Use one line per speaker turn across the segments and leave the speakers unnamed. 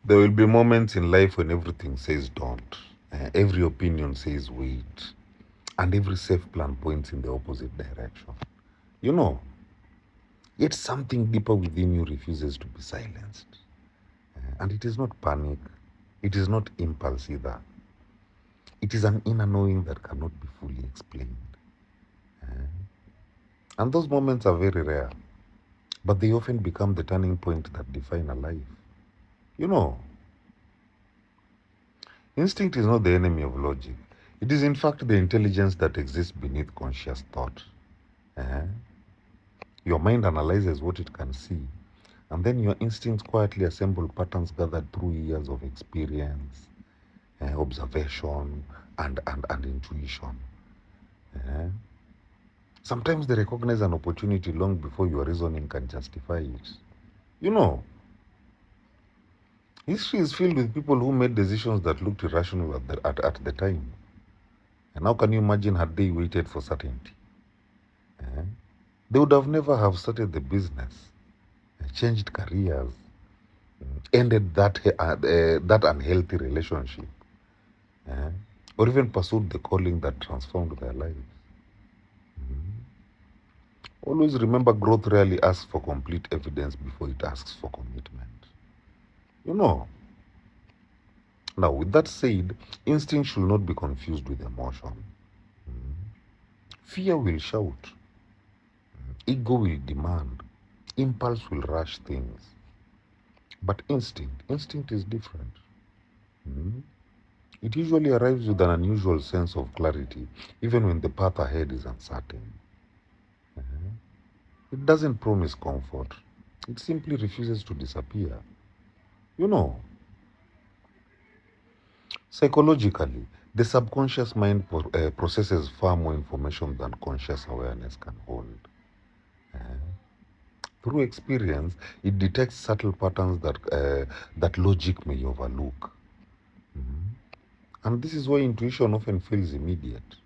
There will be moments in life when everything says don't, every opinion says wait, and every safe plan points in the opposite direction. You know, yet something deeper within you refuses to be silenced. And it is not panic, it is not impulse either. It is an inner knowing that cannot be fully explained. And those moments are very rare, but they often become the turning point that define a life. You know, instinct is not the enemy of logic. It is, in fact, the intelligence that exists beneath conscious thought. Eh? Your mind analyzes what it can see, and then your instincts quietly assemble patterns gathered through years of experience, observation, and intuition. Eh? Sometimes they recognize an opportunity long before your reasoning can justify it. You know, history is filled with people who made decisions that looked irrational at the time. And how can you imagine had they waited for certainty? Eh? They would have never have started the business, changed careers, ended that unhealthy relationship, eh? Or even pursued the calling that transformed their lives. Always remember, growth rarely asks for complete evidence before it asks for commitment. You know, now with that said, instinct should not be confused with emotion. Fear will shout, ego will demand, impulse will rush things. But instinct is different. Mm. It usually arrives with an unusual sense of clarity, even when the path ahead is uncertain. It doesn't promise comfort, it simply refuses to disappear. You know, psychologically, the subconscious mind processes far more information than conscious awareness can hold. Through experience, it detects subtle patterns that logic may overlook. And this is why intuition often feels immediate.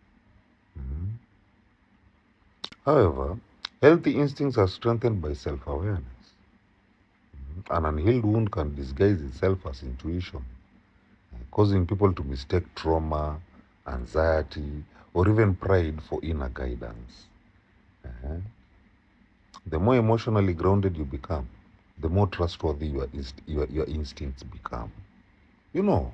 However, healthy instincts are strengthened by self awareness. An unhealed wound can disguise itself as intuition, causing people to mistake trauma, anxiety, or even pride for inner guidance. Uh-huh. The more emotionally grounded you become, the more trustworthy your instincts become. You know,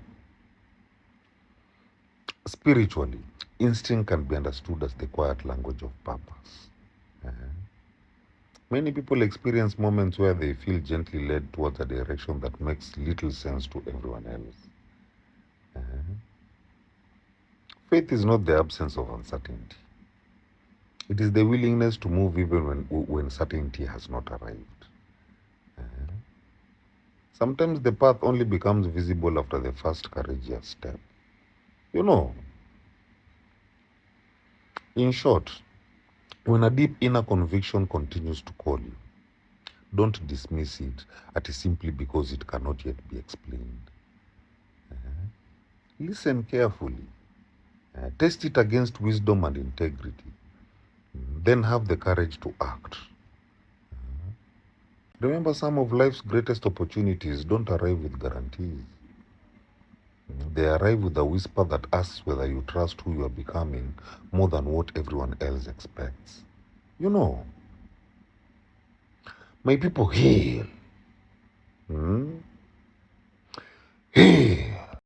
spiritually, instinct can be understood as the quiet language of purpose. Uh-huh. Many people experience moments where they feel gently led towards a direction that makes little sense to everyone else. Uh-huh. Faith is not the absence of uncertainty. It is the willingness to move even when certainty has not arrived. Uh-huh. Sometimes the path only becomes visible after the first courageous step. You know, in short, when a deep inner conviction continues to call you, don't dismiss it at simply because it cannot yet be explained. Listen carefully. Test it against wisdom and integrity. Then have the courage to act. Remember, some of life's greatest opportunities don't arrive with guarantees. They arrive with a whisper that asks whether you trust who you are becoming more than what everyone else expects. You know, my people, hail. Hmm? Hail.